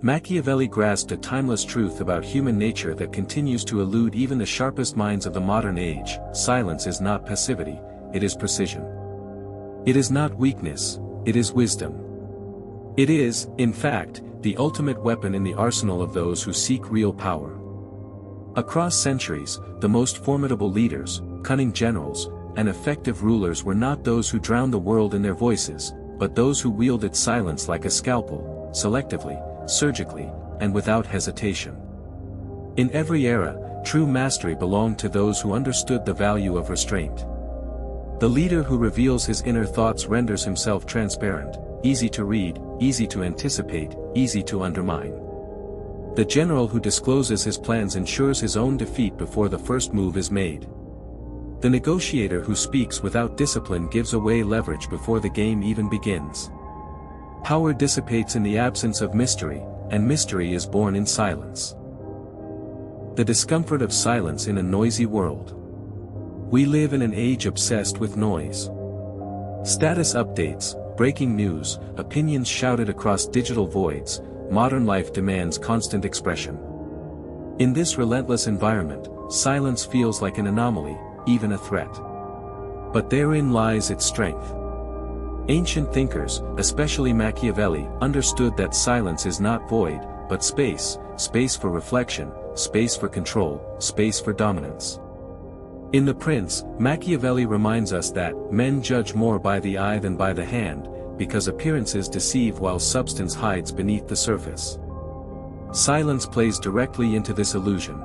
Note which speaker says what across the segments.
Speaker 1: Machiavelli grasped a timeless truth about human nature that continues to elude even the sharpest minds of the modern age: silence is not passivity, it is precision. It is not weakness, it is wisdom. It is, in fact, the ultimate weapon in the arsenal of those who seek real power. Across centuries, the most formidable leaders, cunning generals, and effective rulers were not those who drowned the world in their voices, but those who wielded silence like a scalpel, selectively, surgically, and without hesitation. In every era, true mastery belonged to those who understood the value of restraint. The leader who reveals his inner thoughts renders himself transparent, easy to read, easy to anticipate, easy to undermine. The general who discloses his plans ensures his own defeat before the first move is made. The negotiator who speaks without discipline gives away leverage before the game even begins. Power dissipates in the absence of mystery, and mystery is born in silence. The discomfort of silence in a noisy world. We live in an age obsessed with noise. Status updates, breaking news, opinions shouted across digital voids, modern life demands constant expression. In this relentless environment, silence feels like an anomaly, even a threat. But therein lies its strength. Ancient thinkers, especially Machiavelli, understood that silence is not void, but space, space for reflection, space for control, space for dominance. In The Prince, Machiavelli reminds us that men judge more by the eye than by the hand, because appearances deceive while substance hides beneath the surface. Silence plays directly into this illusion.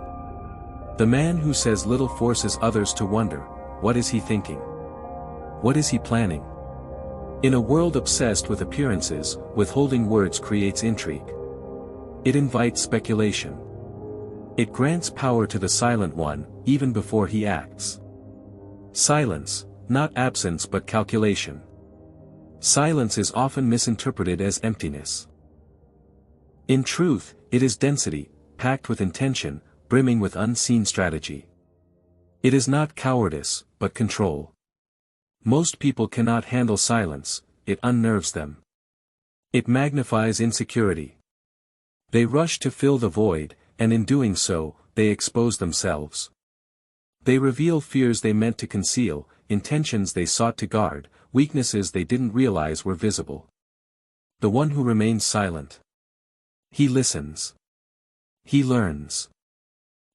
Speaker 1: The man who says little forces others to wonder, what is he thinking? What is he planning? In a world obsessed with appearances, withholding words creates intrigue. It invites speculation. It grants power to the silent one, even before he acts. Silence, not absence but calculation. Silence is often misinterpreted as emptiness. In truth, it is density, packed with intention, brimming with unseen strategy. It is not cowardice, but control. Most people cannot handle silence, it unnerves them. It magnifies insecurity. They rush to fill the void, and in doing so, they expose themselves. They reveal fears they meant to conceal, intentions they sought to guard, weaknesses they didn't realize were visible. The one who remains silent. He listens. He learns.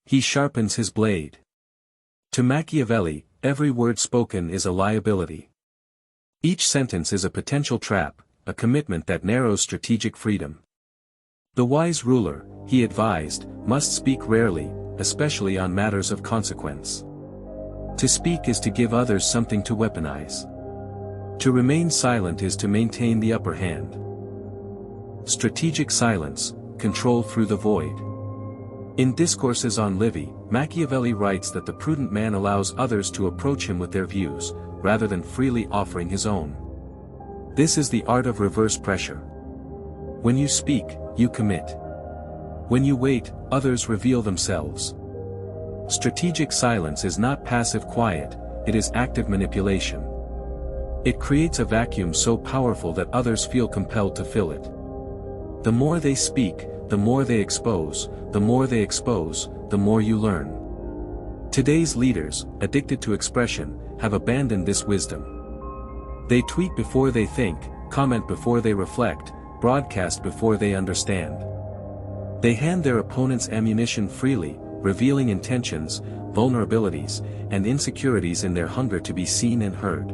Speaker 1: He sharpens his blade. To Machiavelli, every word spoken is a liability. Each sentence is a potential trap, a commitment that narrows strategic freedom. The wise ruler, he advised, must speak rarely, especially on matters of consequence. To speak is to give others something to weaponize. To remain silent is to maintain the upper hand. Strategic silence, control through the void. In Discourses on Livy, Machiavelli writes that the prudent man allows others to approach him with their views, rather than freely offering his own. This is the art of reverse pressure. When you speak, you commit. When you wait, others reveal themselves. Strategic silence is not passive quiet, it is active manipulation. It creates a vacuum so powerful that others feel compelled to fill it. The more they speak, the more they expose, the more they expose, the more you learn. Today's leaders, addicted to expression, have abandoned this wisdom. They tweet before they think, comment before they reflect, broadcast before they understand. They hand their opponents ammunition freely, revealing intentions, vulnerabilities, and insecurities in their hunger to be seen and heard.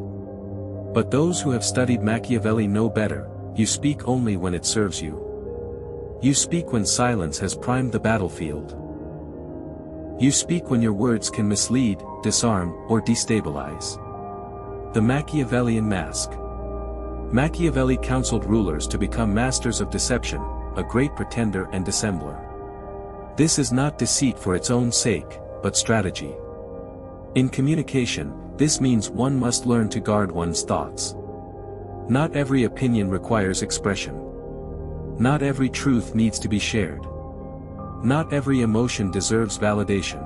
Speaker 1: But those who have studied Machiavelli know better: you speak only when it serves you. You speak when silence has primed the battlefield. You speak when your words can mislead, disarm, or destabilize. The Machiavellian Mask. Machiavelli counseled rulers to become masters of deception, a great pretender and dissembler. This is not deceit for its own sake, but strategy. In communication, this means one must learn to guard one's thoughts. Not every opinion requires expression. Not every truth needs to be shared. Not every emotion deserves validation.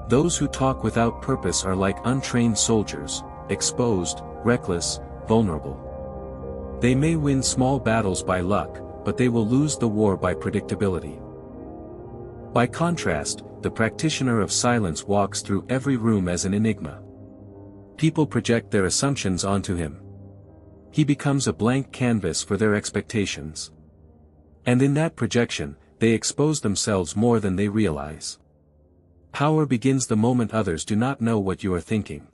Speaker 1: Those who talk without purpose are like untrained soldiers, exposed, reckless, vulnerable. They may win small battles by luck, but they will lose the war by predictability. By contrast, the practitioner of silence walks through every room as an enigma. People project their assumptions onto him. He becomes a blank canvas for their expectations. And in that projection, they expose themselves more than they realize. Power begins the moment others do not know what you are thinking.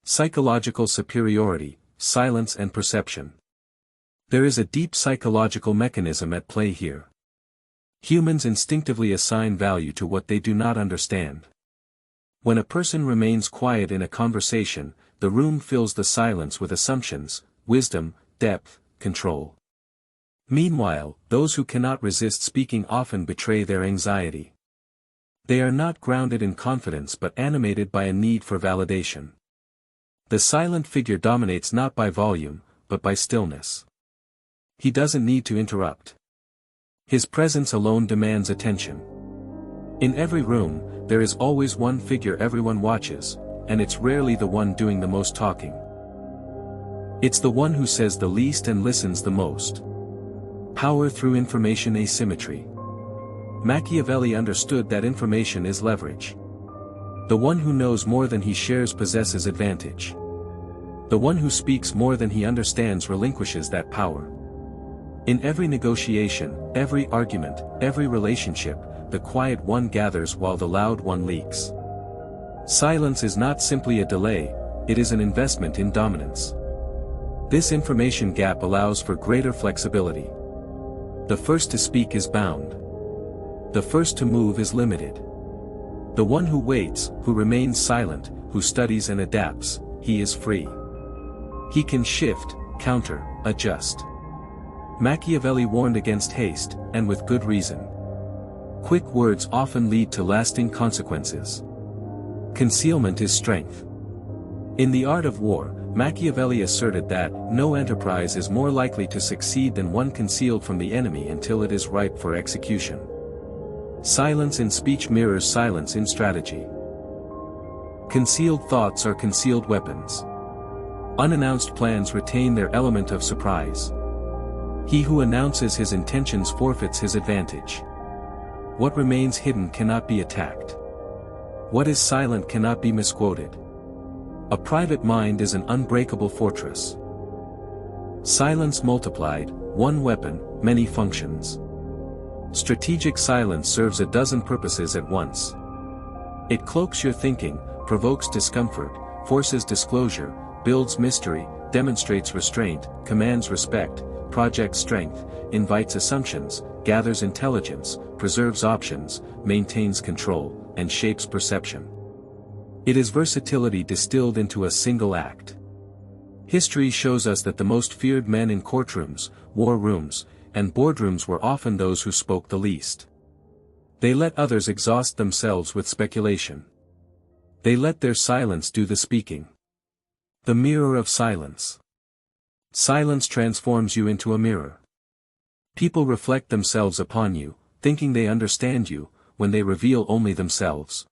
Speaker 1: Psychological superiority, silence and perception. There is a deep psychological mechanism at play here. Humans instinctively assign value to what they do not understand. When a person remains quiet in a conversation, the room fills the silence with assumptions, wisdom, depth, control. Meanwhile, those who cannot resist speaking often betray their anxiety. They are not grounded in confidence but animated by a need for validation. The silent figure dominates not by volume, but by stillness. He doesn't need to interrupt. His presence alone demands attention. In every room, there is always one figure everyone watches, and it's rarely the one doing the most talking. It's the one who says the least and listens the most. Power through information asymmetry. Machiavelli understood that information is leverage. The one who knows more than he shares possesses advantage. The one who speaks more than he understands relinquishes that power. In every negotiation, every argument, every relationship, the quiet one gathers while the loud one leaks. Silence is not simply a delay, it is an investment in dominance. This information gap allows for greater flexibility. The first to speak is bound. The first to move is limited. The one who waits, who remains silent, who studies and adapts, he is free. He can shift, counter, adjust. Machiavelli warned against haste, and with good reason. Quick words often lead to lasting consequences. Concealment is strength. In The Art of War, Machiavelli asserted that no enterprise is more likely to succeed than one concealed from the enemy until it is ripe for execution. Silence in speech mirrors silence in strategy. Concealed thoughts are concealed weapons. Unannounced plans retain their element of surprise. He who announces his intentions forfeits his advantage. What remains hidden cannot be attacked. What is silent cannot be misquoted. A private mind is an unbreakable fortress. Silence multiplied, one weapon, many functions. Strategic silence serves a dozen purposes at once. It cloaks your thinking, provokes discomfort, forces disclosure, builds mystery, demonstrates restraint, commands respect, projects strength, invites assumptions, gathers intelligence, preserves options, maintains control, and shapes perception. It is versatility distilled into a single act. History shows us that the most feared men in courtrooms, war rooms, and boardrooms were often those who spoke the least. They let others exhaust themselves with speculation. They let their silence do the speaking. The mirror of silence. Silence transforms you into a mirror. People reflect themselves upon you, thinking they understand you, when they reveal only themselves.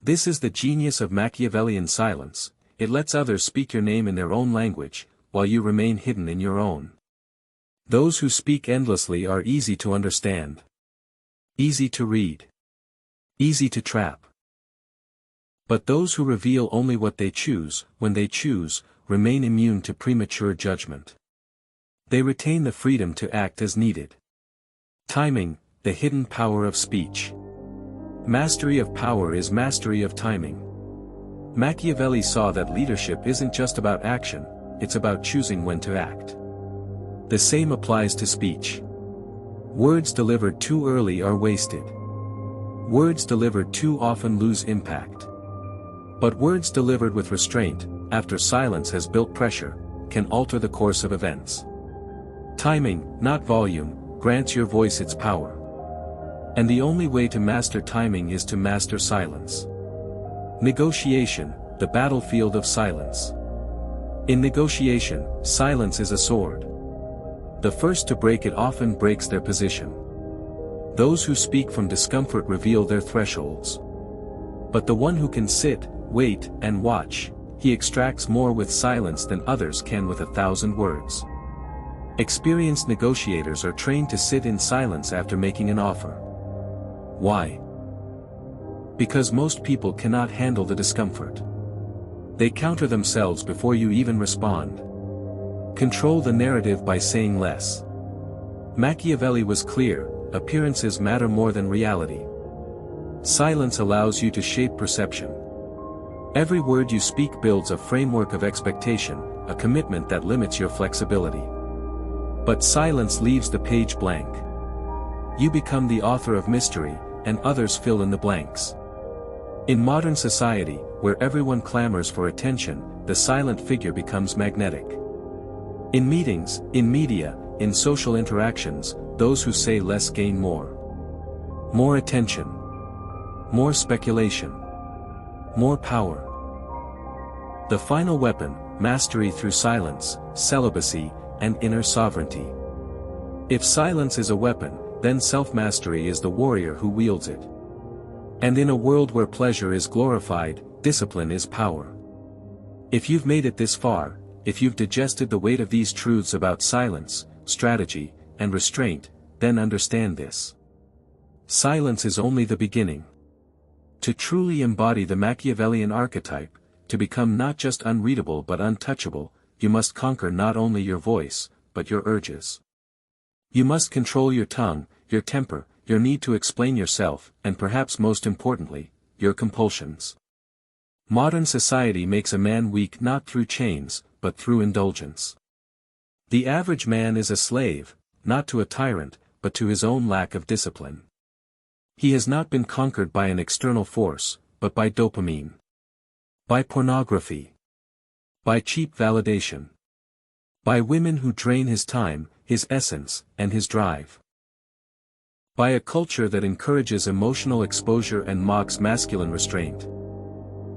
Speaker 1: This is the genius of Machiavellian silence. It lets others speak your name in their own language, while you remain hidden in your own. Those who speak endlessly are easy to understand. Easy to read. Easy to trap. But those who reveal only what they choose, when they choose, remain immune to premature judgment. They retain the freedom to act as needed. Timing, the hidden power of speech. Mastery of power is mastery of timing. Machiavelli saw that leadership isn't just about action, it's about choosing when to act. The same applies to speech. Words delivered too early are wasted. Words delivered too often lose impact. But words delivered with restraint, after silence has built pressure, can alter the course of events. Timing, not volume, grants your voice its power. And the only way to master timing is to master silence. Negotiation, the battlefield of silence. In negotiation, silence is a sword. The first to break it often breaks their position. Those who speak from discomfort reveal their thresholds. But the one who can sit, wait, and watch, he extracts more with silence than others can with 1,000 words. Experienced negotiators are trained to sit in silence after making an offer. Why? Because most people cannot handle the discomfort. They counter themselves before you even respond. Control the narrative by saying less. Machiavelli was clear, appearances matter more than reality. Silence allows you to shape perception. Every word you speak builds a framework of expectation, a commitment that limits your flexibility. But silence leaves the page blank. You become the author of mystery, and others fill in the blanks. In modern society, where everyone clamors for attention, the silent figure becomes magnetic. In meetings, in media, in social interactions, those who say less gain more. More attention. More speculation. More power. The final weapon, mastery through silence, celibacy, and inner sovereignty. If silence is a weapon, then self-mastery is the warrior who wields it. And in a world where pleasure is glorified, discipline is power. If you've made it this far, if you've digested the weight of these truths about silence, strategy, and restraint, then understand this. Silence is only the beginning. To truly embody the Machiavellian archetype, to become not just unreadable but untouchable, you must conquer not only your voice, but your urges. You must control your tongue, your temper, your need to explain yourself, and perhaps most importantly, your compulsions. Modern society makes a man weak not through chains, but through indulgence. The average man is a slave, not to a tyrant, but to his own lack of discipline. He has not been conquered by an external force, but by dopamine. By pornography. By cheap validation. By women who drain his time, his essence, and his drive. By a culture that encourages emotional exposure and mocks masculine restraint.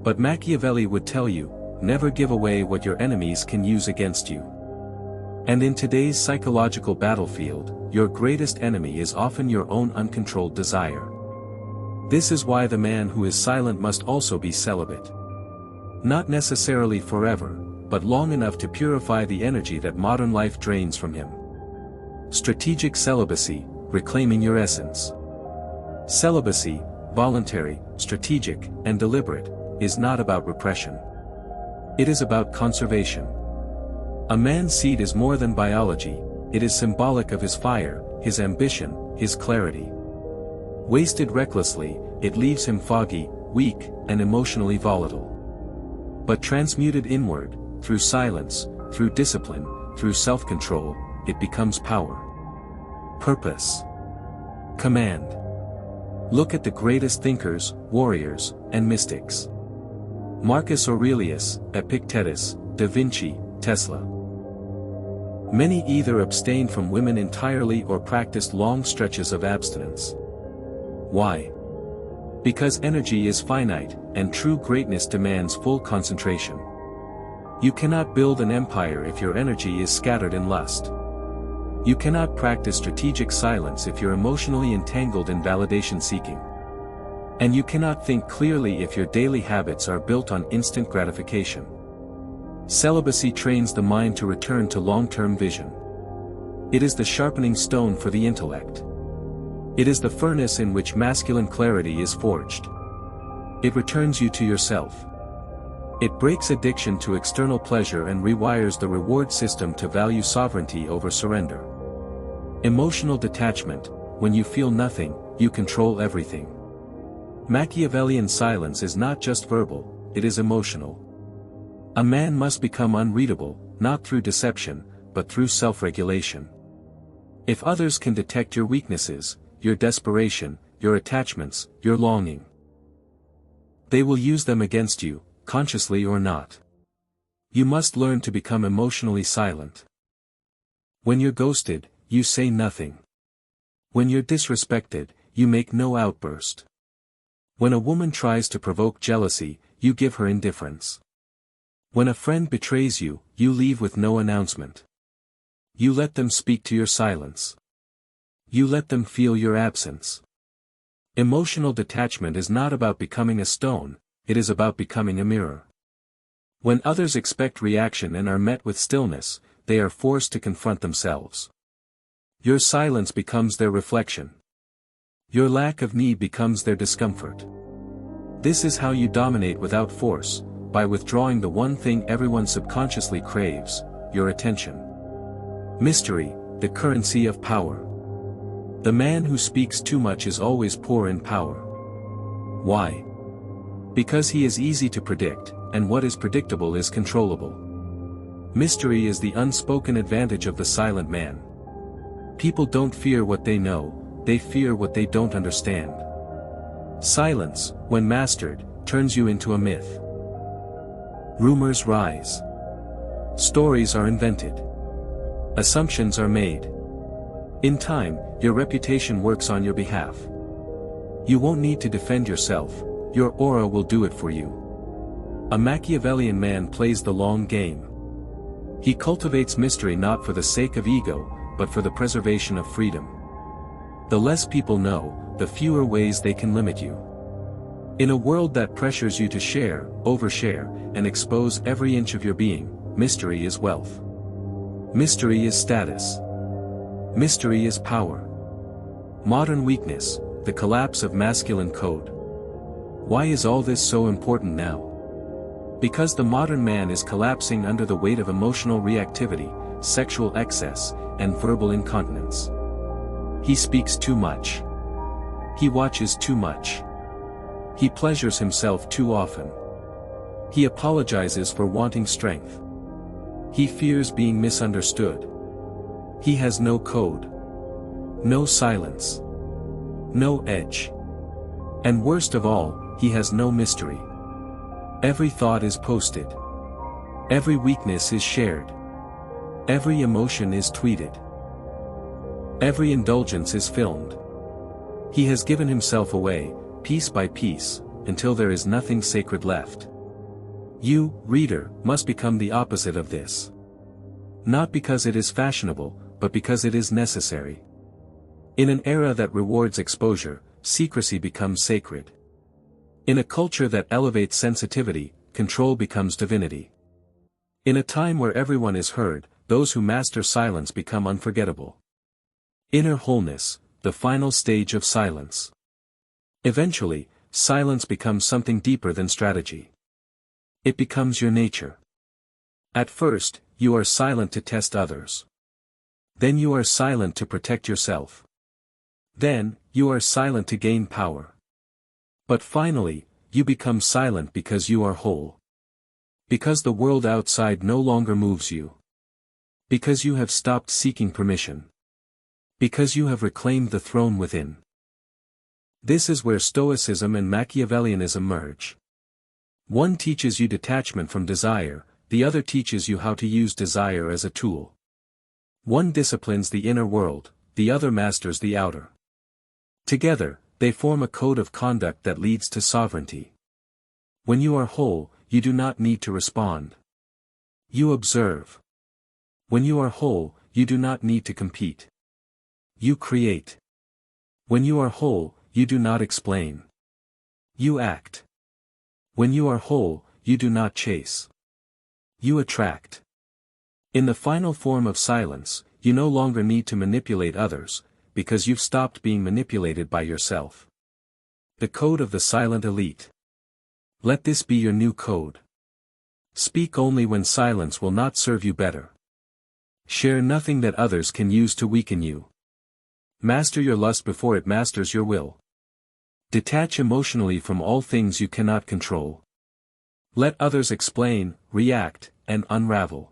Speaker 1: But Machiavelli would tell you, never give away what your enemies can use against you. And in today's psychological battlefield, your greatest enemy is often your own uncontrolled desire. This is why the man who is silent must also be celibate. Not necessarily forever, but long enough to purify the energy that modern life drains from him. Strategic celibacy, reclaiming your essence. Celibacy, voluntary, strategic, and deliberate, is not about repression. It is about conservation. A man's seed is more than biology, it is symbolic of his fire, his ambition, his clarity. Wasted recklessly, it leaves him foggy, weak, and emotionally volatile. But transmuted inward, through silence, through discipline, through self-control, it becomes power. Purpose. Command. Look at the greatest thinkers, warriors, and mystics. Marcus Aurelius, Epictetus, Da Vinci, Tesla. Many either abstained from women entirely or practiced long stretches of abstinence. Why? Because energy is finite, and true greatness demands full concentration. You cannot build an empire if your energy is scattered in lust. You cannot practice strategic silence if you're emotionally entangled in validation seeking. And you cannot think clearly if your daily habits are built on instant gratification. Celibacy trains the mind to return to long-term vision. It is the sharpening stone for the intellect. It is the furnace in which masculine clarity is forged. It returns you to yourself. It breaks addiction to external pleasure and rewires the reward system to value sovereignty over surrender. Emotional detachment, when you feel nothing, you control everything. Machiavellian silence is not just verbal, it is emotional. A man must become unreadable, not through deception, but through self-regulation. If others can detect your weaknesses, your desperation, your attachments, your longing, they will use them against you, consciously or not. You must learn to become emotionally silent. When you're ghosted, you say nothing. When you're disrespected, you make no outburst. When a woman tries to provoke jealousy, you give her indifference. When a friend betrays you, you leave with no announcement. You let them speak to your silence. You let them feel your absence. Emotional detachment is not about becoming a stone, it is about becoming a mirror. When others expect reaction and are met with stillness, they are forced to confront themselves. Your silence becomes their reflection. Your lack of need becomes their discomfort. This is how you dominate without force, by withdrawing the one thing everyone subconsciously craves, your attention. Mystery, the currency of power. The man who speaks too much is always poor in power. Why? Because he is easy to predict, and what is predictable is controllable. Mystery is the unspoken advantage of the silent man. People don't fear what they know, they fear what they don't understand. Silence, when mastered, turns you into a myth. Rumors rise. Stories are invented. Assumptions are made. In time, your reputation works on your behalf. You won't need to defend yourself, your aura will do it for you. A Machiavellian man plays the long game. He cultivates mystery not for the sake of ego, but for the preservation of freedom. The less people know, the fewer ways they can limit you. In a world that pressures you to share, overshare, and expose every inch of your being, mystery is wealth. Mystery is status. Mystery is power. Modern weakness, the collapse of masculine code. Why is all this so important now? Because the modern man is collapsing under the weight of emotional reactivity, sexual excess, and verbal incontinence. He speaks too much. He watches too much. He pleasures himself too often. He apologizes for wanting strength. He fears being misunderstood. He has no code. No silence. No edge. And worst of all, he has no mystery. Every thought is posted. Every weakness is shared. Every emotion is tweeted. Every indulgence is filmed. He has given himself away, piece by piece, until there is nothing sacred left. You, reader, must become the opposite of this. Not because it is fashionable, but because it is necessary. In an era that rewards exposure, secrecy becomes sacred. In a culture that elevates sensitivity, control becomes divinity. In a time where everyone is heard, those who master silence become unforgettable. Inner wholeness, the final stage of silence. Eventually, silence becomes something deeper than strategy. It becomes your nature. At first, you are silent to test others. Then you are silent to protect yourself. Then, you are silent to gain power. But finally, you become silent because you are whole. Because the world outside no longer moves you. Because you have stopped seeking permission. Because you have reclaimed the throne within. This is where Stoicism and Machiavellianism merge. One teaches you detachment from desire, the other teaches you how to use desire as a tool. One disciplines the inner world, the other masters the outer. Together, they form a code of conduct that leads to sovereignty. When you are whole, you do not need to respond. You observe. When you are whole, you do not need to compete. You create. When you are whole, you do not explain. You act. When you are whole, you do not chase. You attract. In the final form of silence, you no longer need to manipulate others, because you've stopped being manipulated by yourself. The code of the silent elite. Let this be your new code. Speak only when silence will not serve you better. Share nothing that others can use to weaken you. Master your lust before it masters your will. Detach emotionally from all things you cannot control. Let others explain, react, and unravel.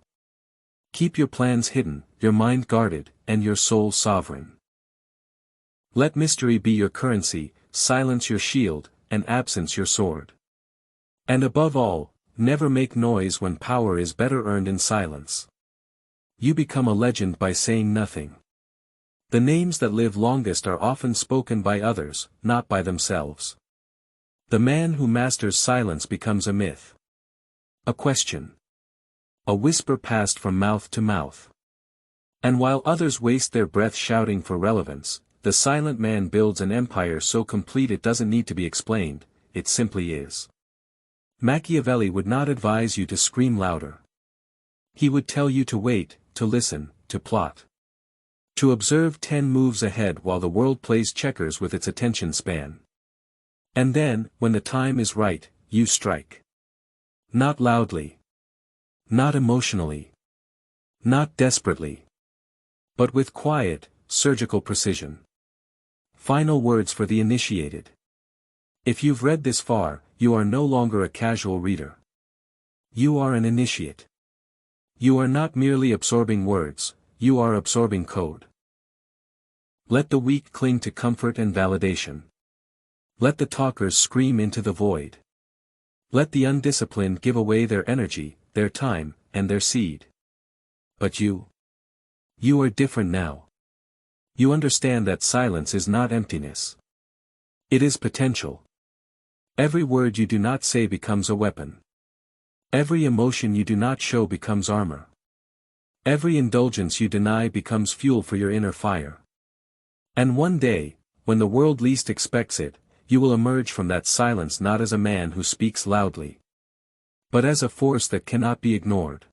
Speaker 1: Keep your plans hidden, your mind guarded, and your soul sovereign. Let mystery be your currency, silence your shield, and absence your sword. And above all, never make noise when power is better earned in silence. You become a legend by saying nothing. The names that live longest are often spoken by others, not by themselves. The man who masters silence becomes a myth. A question. A whisper passed from mouth to mouth. And while others waste their breath shouting for relevance, the silent man builds an empire so complete it doesn't need to be explained, it simply is. Machiavelli would not advise you to scream louder. He would tell you to wait, to listen, to plot. To observe 10 moves ahead while the world plays checkers with its attention span. And then, when the time is right, you strike. Not loudly. Not emotionally. Not desperately. But with quiet, surgical precision. Final words for the initiated. If you've read this far, you are no longer a casual reader. You are an initiate. You are not merely absorbing words, you are absorbing code. Let the weak cling to comfort and validation. Let the talkers scream into the void. Let the undisciplined give away their energy, their time, and their seed. But you are different now. You understand that silence is not emptiness. It is potential. Every word you do not say becomes a weapon. Every emotion you do not show becomes armor. Every indulgence you deny becomes fuel for your inner fire. And one day, when the world least expects it, you will emerge from that silence not as a man who speaks loudly, but as a force that cannot be ignored.